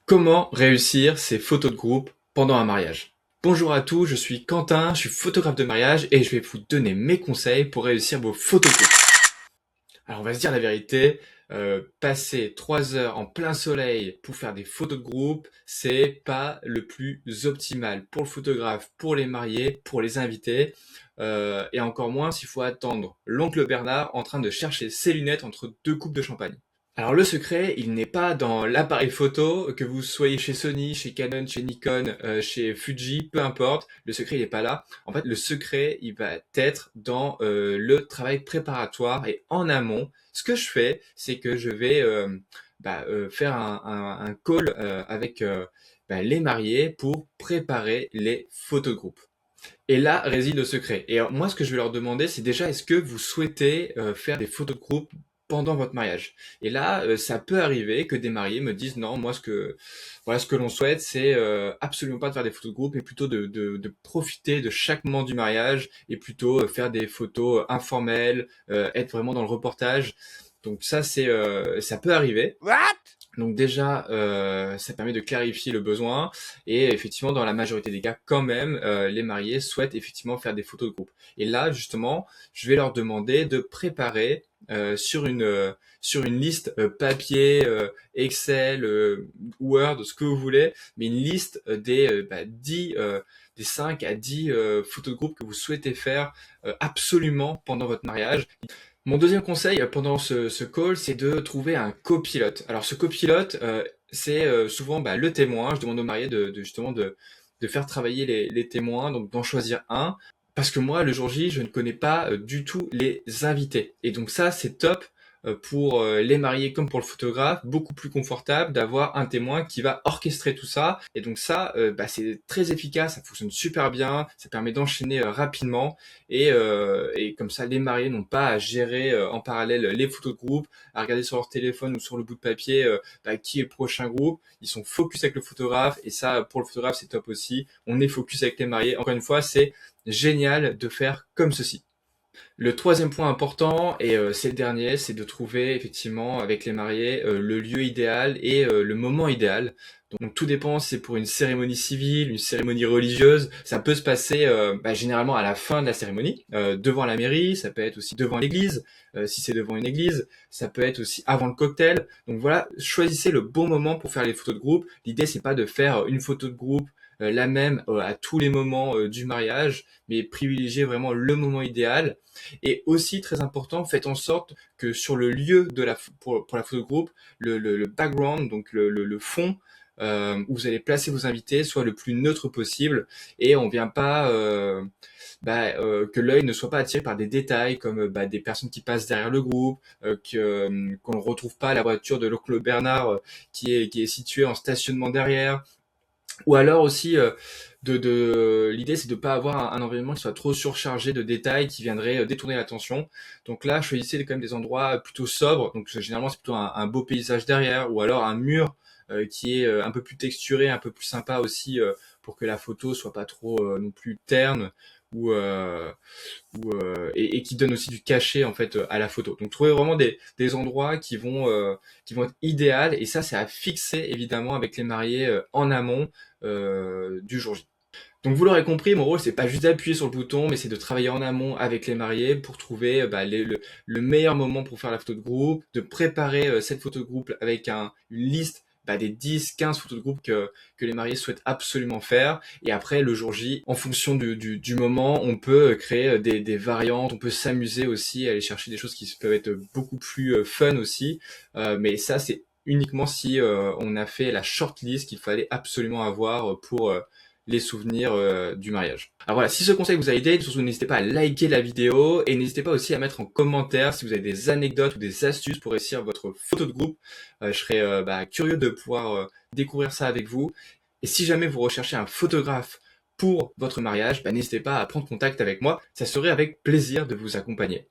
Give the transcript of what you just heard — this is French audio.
Comment réussir ses photos de groupe pendant un mariage? Bonjour à tous, je suis Quentin, je suis photographe de mariage et je vais vous donner mes conseils pour réussir vos photos de groupe. Alors on va se dire la vérité, passer 3 heures en plein soleil pour faire des photos de groupe, c'est pas le plus optimal pour le photographe, pour les mariés, pour les invités, et encore moins s'il faut attendre l'oncle Bernard en train de chercher ses lunettes entre deux coupes de champagne. Alors le secret, il n'est pas dans l'appareil photo, que vous soyez chez Sony, chez Canon, chez Nikon, chez Fuji, peu importe, le secret il n'est pas là. En fait, le secret, il va être dans le travail préparatoire et en amont. Ce que je fais, c'est que je vais faire un call avec les mariés pour préparer les photos de groupe. Et là réside le secret. Et alors, moi, ce que je vais leur demander, c'est déjà, est-ce que vous souhaitez faire des photos de groupe pendant votre mariage? Et là, ça peut arriver que des mariés me disent, non, moi, ce que l'on souhaite, c'est absolument pas de faire des photos de groupe, et plutôt de profiter de chaque moment du mariage, et plutôt faire des photos informelles, être vraiment dans le reportage. Donc ça peut arriver. What? Donc déjà, ça permet de clarifier le besoin et effectivement, dans la majorité des cas, quand même, les mariés souhaitent effectivement faire des photos de groupe. Et là, justement, je vais leur demander de préparer sur une liste papier, Excel, Word, ce que vous voulez, mais une liste des 5 à 10 photos de groupe que vous souhaitez faire absolument pendant votre mariage. Mon deuxième conseil pendant ce call, c'est de trouver un copilote. Alors ce copilote, c'est souvent le témoin. Je demande aux mariés justement de faire travailler les témoins, donc d'en choisir un. Parce que moi, le jour J, je ne connais pas du tout les invités. Et donc ça, c'est top pour les mariés comme pour le photographe, beaucoup plus confortable d'avoir un témoin qui va orchestrer tout ça. Et donc ça, c'est très efficace, ça fonctionne super bien, ça permet d'enchaîner rapidement. Et comme ça, les mariés n'ont pas à gérer en parallèle les photos de groupe, à regarder sur leur téléphone ou sur le bout de papier qui est le prochain groupe. Ils sont focus avec le photographe et ça, pour le photographe, c'est top aussi. On est focus avec les mariés. Encore une fois, c'est génial de faire comme ceci. Le troisième point important, et c'est le dernier, c'est de trouver effectivement avec les mariés le lieu idéal et le moment idéal. Donc tout dépend si c'est pour une cérémonie civile, une cérémonie religieuse. Ça peut se passer généralement à la fin de la cérémonie, devant la mairie, ça peut être aussi devant l'église, si c'est devant une église, ça peut être aussi avant le cocktail. Donc voilà, choisissez le bon moment pour faire les photos de groupe. L'idée c'est pas de faire une photo de groupe la même à tous les moments du mariage, mais privilégiez vraiment le moment idéal. Et aussi très important, faites en sorte que sur le lieu pour la photo de groupe, le background, donc le fond où vous allez placer vos invités, soit le plus neutre possible, et on vient pas que l'œil ne soit pas attiré par des détails comme des personnes qui passent derrière le groupe, qu'on ne retrouve pas la voiture de l'oncle Bernard qui est située en stationnement derrière. Ou alors aussi, l'idée c'est de pas avoir un environnement qui soit trop surchargé de détails qui viendraient détourner l'attention. Donc là, choisissez quand même des endroits plutôt sobres. Donc généralement c'est plutôt un beau paysage derrière, ou alors un mur qui est un peu plus texturé, un peu plus sympa aussi pour que la photo soit pas trop non plus terne ou et qui donne aussi du cachet en fait à la photo. Donc trouvez vraiment des endroits qui vont être idéaux, et ça c'est à fixer évidemment avec les mariés en amont du jour J. Donc vous l'aurez compris, mon rôle c'est pas juste d'appuyer sur le bouton, mais c'est de travailler en amont avec les mariés pour trouver le meilleur moment pour faire la photo de groupe, de préparer cette photo de groupe avec une liste des 10-15 photos de groupe que les mariés souhaitent absolument faire. Et après, le jour J, en fonction du moment, on peut créer des variantes, on peut s'amuser aussi, aller chercher des choses qui peuvent être beaucoup plus fun aussi. Mais ça, c'est uniquement si on a fait la shortlist qu'il fallait absolument avoir pour les souvenirs du mariage. Alors voilà, si ce conseil vous a aidé, surtout n'hésitez pas à liker la vidéo et n'hésitez pas aussi à mettre en commentaire si vous avez des anecdotes ou des astuces pour réussir votre photo de groupe. Je serais curieux de pouvoir découvrir ça avec vous. Et si jamais vous recherchez un photographe pour votre mariage, n'hésitez pas à prendre contact avec moi. Ça serait avec plaisir de vous accompagner.